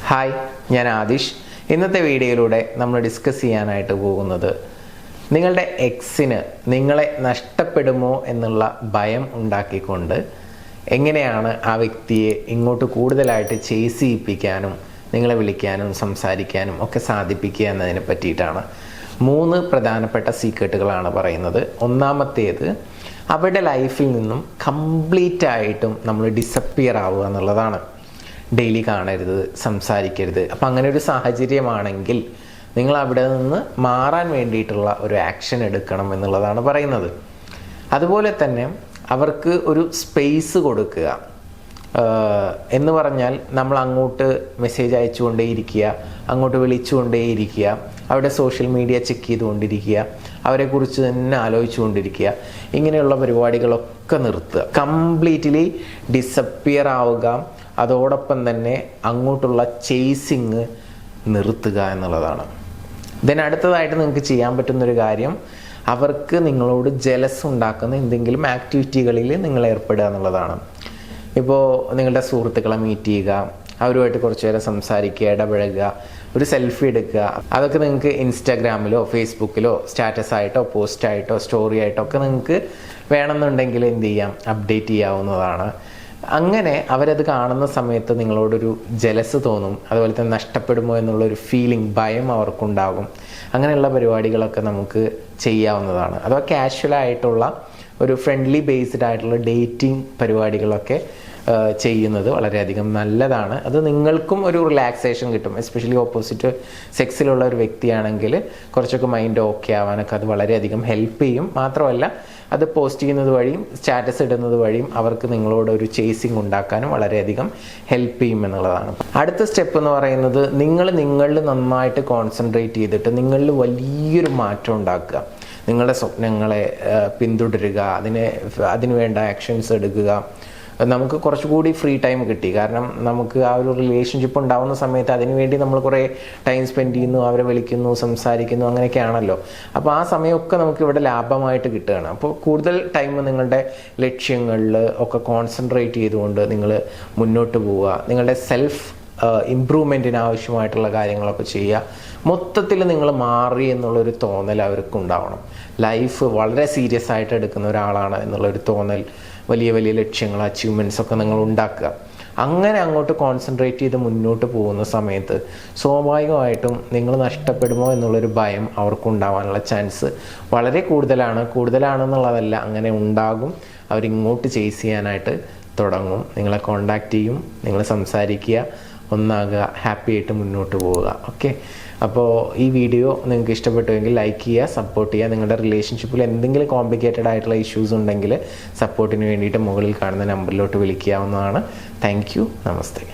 Hi, ഞാൻ ആദിഷ്. ഇന്നത്തെ വീഡിയോയിലൂടെ നമ്മൾ ഡിസ്കസ് ചെയ്യാനായിട്ട് പോകുന്നത് നിങ്ങളുടെ എക്സിന് നിങ്ങളെ നഷ്ടപ്പെടുമോ എന്നുള്ള ഭയം ഉണ്ടാക്കിക്കൊണ്ട് എങ്ങനെയാണ് ആ വ്യക്തിയെ ഇങ്ങോട്ട് കൂടുതലായിട്ട് ചേസ് ചെയ്യിപ്പിക്കാനും നിങ്ങളെ വിളിക്കാനും സംസാരിക്കാനും ഒക്കെ സാധിപ്പിക്കുക എന്നതിനെ പറ്റിയിട്ടാണ്. 3 പ്രധാനപ്പെട്ട സീക്രട്ടുകളാണ് പറയുന്നത്. ഒന്നാമത്തേത്, അവരുടെ ലൈഫിൽ നിന്നും കംപ്ലീറ്റ് ആയിട്ടും നമ്മൾ ഡിസപ്പിയർ ആവുക എന്നുള്ളതാണ്. ഡെയിലി കാണരുത്, സംസാരിക്കരുത്. അപ്പം അങ്ങനെ ഒരു സാഹചര്യമാണെങ്കിൽ നിങ്ങൾ അവിടെ നിന്ന് മാറാൻ വേണ്ടിയിട്ടുള്ള ഒരു ആക്ഷൻ എടുക്കണം എന്നുള്ളതാണ് പറയുന്നത്. അതുപോലെ തന്നെ അവർക്ക് ഒരു സ്പേസ് കൊടുക്കുക എന്ന് പറഞ്ഞാൽ നമ്മൾ അങ്ങോട്ട് മെസ്സേജ് അയച്ചുകൊണ്ടേയിരിക്കുക, അങ്ങോട്ട് വിളിച്ചുകൊണ്ടേയിരിക്കുക, അവിടെ സോഷ്യൽ മീഡിയ ചെക്ക് ചെയ്തുകൊണ്ടിരിക്കുക, അവരെക്കുറിച്ച് തന്നെ ആലോചിച്ചുകൊണ്ടിരിക്കുക. ഇങ്ങനെയുള്ള പരിപാടികളൊക്കെ നിർത്തുക. കംപ്ലീറ്റ്ലി ഡിസപ്പിയർ ആവുക. അതോടൊപ്പം തന്നെ അങ്ങോട്ടുള്ള ചേസിങ് നിർത്തുക എന്നുള്ളതാണ്. അടുത്തതായിട്ട് നിങ്ങൾക്ക് ചെയ്യാൻ പറ്റുന്നൊരു കാര്യം, അവർക്ക് നിങ്ങളോട് ജലസ് ഉണ്ടാക്കുന്ന എന്തെങ്കിലും ആക്ടിവിറ്റികളിൽ നിങ്ങൾ ഏർപ്പെടുക എന്നുള്ളതാണ്. ഇപ്പോൾ നിങ്ങളുടെ സുഹൃത്തുക്കളെ മീറ്റ് ചെയ്യുക, അവരുമായിട്ട് കുറച്ച് നേരം സംസാരിക്കുക, ഇടപഴകുക, ഒരു സെൽഫി എടുക്കുക. അതൊക്കെ നിങ്ങൾക്ക് ഇൻസ്റ്റാഗ്രാമിലോ ഫേസ്ബുക്കിലോ സ്റ്റാറ്റസ് ആയിട്ടോ പോസ്റ്റായിട്ടോ സ്റ്റോറി ആയിട്ടോ ഒക്കെ നിങ്ങൾക്ക് വേണമെന്നുണ്ടെങ്കിൽ എന്ത് ചെയ്യാം, അപ്ഡേറ്റ് ചെയ്യാവുന്നതാണ്. അങ്ങനെ അവരത് കാണുന്ന സമയത്ത് നിങ്ങളോടൊരു ജലസ് തോന്നും. അതുപോലെ തന്നെ നഷ്ടപ്പെടുമോ എന്നുള്ളൊരു ഫീലിംഗ്, ഭയം അവർക്കുണ്ടാകും. അങ്ങനെയുള്ള പരിപാടികളൊക്കെ നമുക്ക് ചെയ്യാവുന്നതാണ്. അഥവാ കാഷ്വലായിട്ടുള്ള ഒരു ഫ്രണ്ട്ലി ബേസ്ഡ് ആയിട്ടുള്ള ഡേറ്റിംഗ് പരിപാടികളൊക്കെ ചെയ്യുന്നത് വളരെയധികം നല്ലതാണ്. അത് നിങ്ങൾക്കും ഒരു റിലാക്സേഷൻ കിട്ടും. എസ്പെഷ്യലി ഓപ്പോസിറ്റ് സെക്സിലുള്ള ഒരു വ്യക്തിയാണെങ്കിൽ കുറച്ചൊക്കെ മൈൻഡ് ഓക്കെ ആവാനൊക്കെ അത് വളരെയധികം ഹെൽപ്പ് ചെയ്യും. മാത്രമല്ല, അത് പോസ്റ്റ് ചെയ്യുന്നത് വഴിയും സ്റ്റാറ്റസ് ഇടുന്നത് വഴിയും അവർക്ക് നിങ്ങളോട് ഒരു ചേസിങ് ഉണ്ടാക്കാനും വളരെയധികം ഹെൽപ്പ് ചെയ്യും എന്നുള്ളതാണ്. അടുത്ത സ്റ്റെപ്പ് എന്ന് പറയുന്നത്, നിങ്ങളിൽ നന്നായിട്ട് കോൺസെൻട്രേറ്റ് ചെയ്തിട്ട് നിങ്ങളിൽ വലിയൊരു മാറ്റം ഉണ്ടാക്കുക. നിങ്ങളുടെ സ്വപ്നങ്ങളെ പിന്തുടരുക, അതിന് വേണ്ട ആക്ഷൻസ് എടുക്കുക. നമുക്ക് കുറച്ചുകൂടി ഫ്രീ ടൈം കിട്ടി. കാരണം നമുക്ക് ആ ഒരു റിലേഷൻഷിപ്പ് ഉണ്ടാവുന്ന സമയത്ത് അതിനുവേണ്ടി നമ്മൾ കുറേ ടൈം സ്പെൻഡ് ചെയ്യുന്നു, അവരെ വിളിക്കുന്നു, സംസാരിക്കുന്നു, അങ്ങനെയൊക്കെയാണല്ലോ. അപ്പോൾ ആ സമയമൊക്കെ നമുക്ക് ഇവിടെ ലാഭമായിട്ട് കിട്ടുകയാണ്. അപ്പോൾ കൂടുതൽ ടൈം നിങ്ങളുടെ ലക്ഷ്യങ്ങളിൽ ഒക്കെ കോൺസെൻട്രേറ്റ് ചെയ്തുകൊണ്ട് നിങ്ങൾ മുന്നോട്ട് പോവുക. നിങ്ങളുടെ സെൽഫ് ഇംപ്രൂവ്മെൻറ്റിന് ആവശ്യമായിട്ടുള്ള കാര്യങ്ങളൊക്കെ ചെയ്യുക. മൊത്തത്തിൽ നിങ്ങൾ മാറി എന്നുള്ളൊരു തോന്നൽ അവർക്ക് ഉണ്ടാവണം. ലൈഫ് വളരെ സീരിയസ് ആയിട്ട് എടുക്കുന്ന ഒരാളാണ് എന്നുള്ളൊരു തോന്നൽ, വലിയ വലിയ ലക്ഷ്യങ്ങൾ, അച്ചീവ്മെൻറ്റ്സ് ഒക്കെ നിങ്ങൾ ഉണ്ടാക്കുക. അങ്ങനെ അങ്ങോട്ട് കോൺസെൻട്രേറ്റ് ചെയ്ത് മുന്നോട്ട് പോകുന്ന സമയത്ത് സ്വാഭാവികമായിട്ടും നിങ്ങൾ നഷ്ടപ്പെടുമോ എന്നുള്ളൊരു ഭയം അവർക്കുണ്ടാവാനുള്ള ചാൻസ് വളരെ കൂടുതലാണെന്നുള്ളതല്ല, അങ്ങനെ ഉണ്ടാകും. അവരിങ്ങോട്ട് ചേസ് ചെയ്യാനായിട്ട് തുടങ്ങും. നിങ്ങളെ കോണ്ടാക്റ്റ് ചെയ്യും, നിങ്ങൾ സംസാരിക്കുക, ഒന്നാകുക, ഹാപ്പി ആയിട്ട് മുന്നോട്ട് പോവുക. ഓക്കെ, അപ്പോൾ ഈ വീഡിയോ നിങ്ങൾക്ക് ഇഷ്ടപ്പെട്ടുവെങ്കിൽ ലൈക്ക് ചെയ്യുക, സപ്പോർട്ട് ചെയ്യുക. നിങ്ങളുടെ റിലേഷൻഷിപ്പിൽ എന്തെങ്കിലും കോംപ്ലിക്കേറ്റഡ് ആയിട്ടുള്ള ഇഷ്യൂസ് ഉണ്ടെങ്കിൽ സപ്പോർട്ടിന് വേണ്ടിയിട്ട് മുകളിൽ കാണുന്ന നമ്പറിലോട്ട് വിളിക്കാവുന്നതാണ്. Thank you. നമസ്തേ.